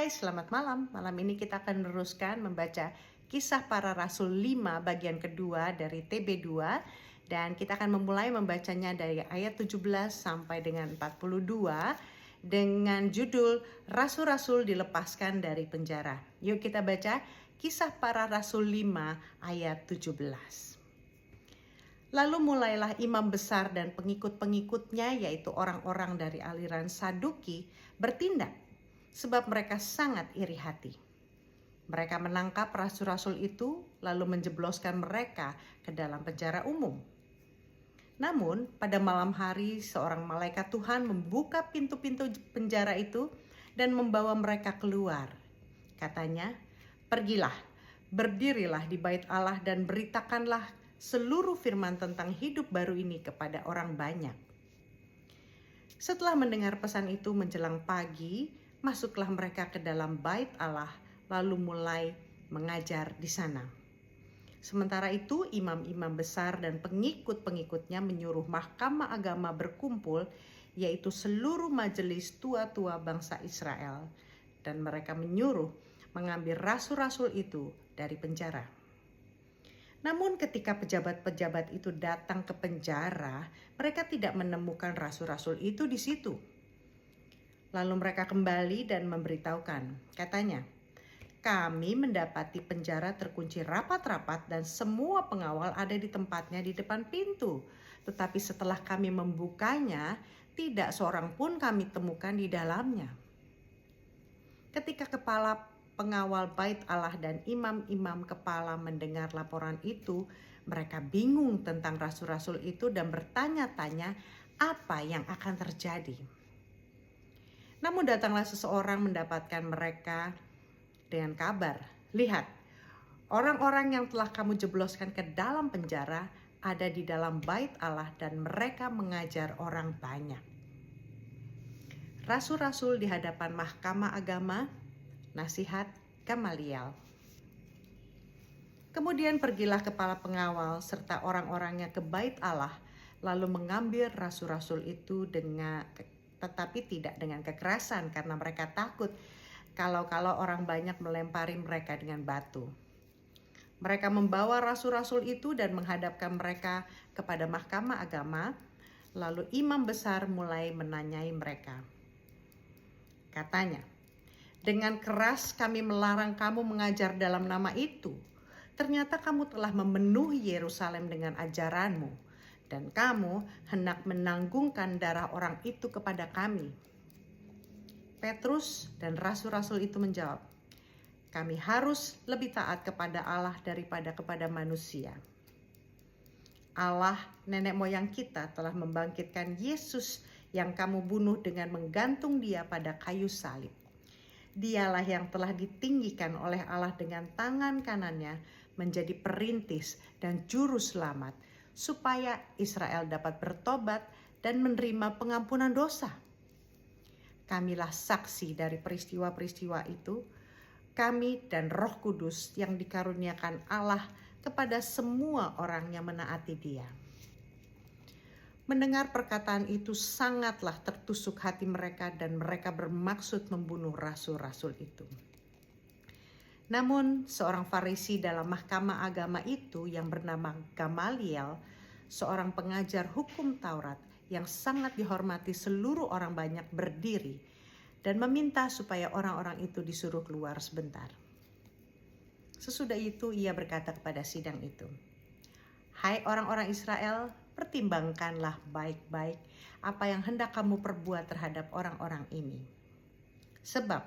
Hai, selamat malam. Malam ini kita akan meneruskan membaca Kisah Para Rasul 5 bagian kedua dari TB2. Dan kita akan memulai membacanya dari ayat 17 sampai dengan 42 dengan judul Rasul-Rasul Dilepaskan dari Penjara. Yuk kita baca Kisah Para Rasul 5 ayat 17. Lalu mulailah imam besar dan pengikut-pengikutnya, yaitu orang-orang dari aliran Saduki, bertindak, sebab mereka sangat iri hati. Mereka menangkap rasul-rasul itu, lalu menjebloskan mereka ke dalam penjara umum. Namun pada malam hari seorang malaikat Tuhan membuka pintu-pintu penjara itu dan membawa mereka keluar. Katanya, "Pergilah, berdirilah di bait Allah dan beritakanlah seluruh firman tentang hidup baru ini kepada orang banyak." Setelah mendengar pesan itu menjelang pagi, masuklah mereka ke dalam bait Allah, lalu mulai mengajar di sana. Sementara itu, imam-imam besar dan pengikut-pengikutnya menyuruh mahkamah agama berkumpul, yaitu seluruh majelis tua-tua bangsa Israel, dan mereka menyuruh mengambil rasul-rasul itu dari penjara. Namun ketika pejabat-pejabat itu datang ke penjara, mereka tidak menemukan rasul-rasul itu di situ. Lalu mereka kembali dan memberitahukan, katanya, "Kami mendapati penjara terkunci rapat-rapat dan semua pengawal ada di tempatnya di depan pintu. Tetapi setelah kami membukanya, tidak seorang pun kami temukan di dalamnya." Ketika kepala pengawal bait Allah dan imam-imam kepala mendengar laporan itu, mereka bingung tentang rasul-rasul itu dan bertanya-tanya apa yang akan terjadi. Namun datanglah seseorang mendapatkan mereka dengan kabar, "Lihat, orang-orang yang telah kamu jebloskan ke dalam penjara ada di dalam bait Allah dan mereka mengajar orang banyak." Rasul-rasul di hadapan mahkamah agama, nasihat Gamaliel. Kemudian pergilah kepala pengawal serta orang-orangnya ke bait Allah, lalu mengambil rasul-rasul itu tetapi tidak dengan kekerasan, karena mereka takut kalau orang banyak melempari mereka dengan batu. Mereka membawa rasul-rasul itu dan menghadapkan mereka kepada mahkamah agama, lalu imam besar mulai menanyai mereka. Katanya, "Dengan keras kami melarang kamu mengajar dalam nama itu. Ternyata kamu telah memenuhi Yerusalem dengan ajaranmu, dan kamu hendak menanggungkan darah orang itu kepada kami." Petrus dan rasul-rasul itu menjawab, "Kami harus lebih taat kepada Allah daripada kepada manusia. Allah nenek moyang kita telah membangkitkan Yesus yang kamu bunuh dengan menggantung dia pada kayu salib. Dialah yang telah ditinggikan oleh Allah dengan tangan kanannya menjadi perintis dan juru selamat, supaya Israel dapat bertobat dan menerima pengampunan dosa. Kamilah saksi dari peristiwa-peristiwa itu, kami dan Roh Kudus yang dikaruniakan Allah kepada semua orang yang menaati Dia." Mendengar perkataan itu sangatlah tertusuk hati mereka dan mereka bermaksud membunuh rasul-rasul itu. Namun seorang Farisi dalam mahkamah agama itu yang bernama Gamaliel, seorang pengajar hukum Taurat yang sangat dihormati seluruh orang banyak, berdiri dan meminta supaya orang-orang itu disuruh keluar sebentar. Sesudah itu ia berkata kepada sidang itu, "Hai orang-orang Israel, pertimbangkanlah baik-baik apa yang hendak kamu perbuat terhadap orang-orang ini. Sebab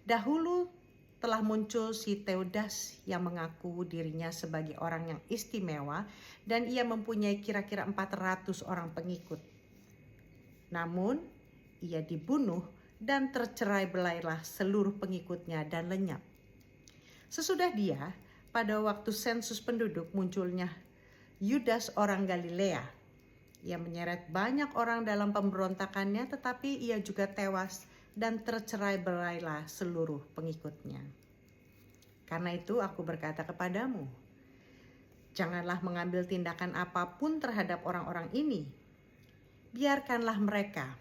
dahulu telah muncul si Teudas yang mengaku dirinya sebagai orang yang istimewa dan ia mempunyai kira-kira 400 orang pengikut. Namun ia dibunuh dan tercerai-belailah seluruh pengikutnya dan lenyap. Sesudah dia, pada waktu sensus penduduk munculnya Yudas orang Galilea. Ia menyeret banyak orang dalam pemberontakannya, tetapi ia juga tewas dan tercerai-berailah seluruh pengikutnya. Karena itu aku berkata kepadamu, janganlah mengambil tindakan apapun terhadap orang-orang ini. Biarkanlah mereka.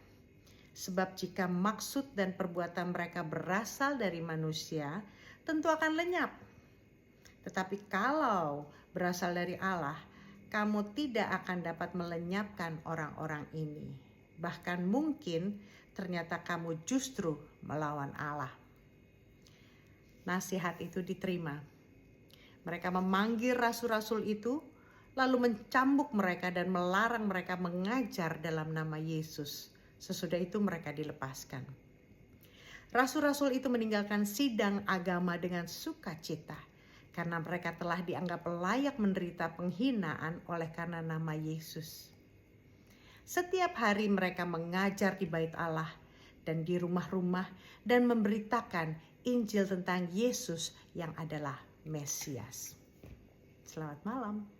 Sebab jika maksud dan perbuatan mereka berasal dari manusia, tentu akan lenyap. Tetapi kalau berasal dari Allah, kamu tidak akan dapat melenyapkan orang-orang ini. Bahkan mungkin ternyata kamu justru melawan Allah. Nasihat itu diterima. Mereka memanggil rasul-rasul itu, lalu mencambuk mereka dan melarang mereka mengajar dalam nama Yesus. Sesudah itu mereka dilepaskan. Rasul-rasul itu meninggalkan sidang agama dengan sukacita, karena mereka telah dianggap layak menderita penghinaan oleh karena nama Yesus. Setiap hari mereka mengajar di bait Allah dan di rumah-rumah dan memberitakan Injil tentang Yesus yang adalah Mesias. Selamat malam.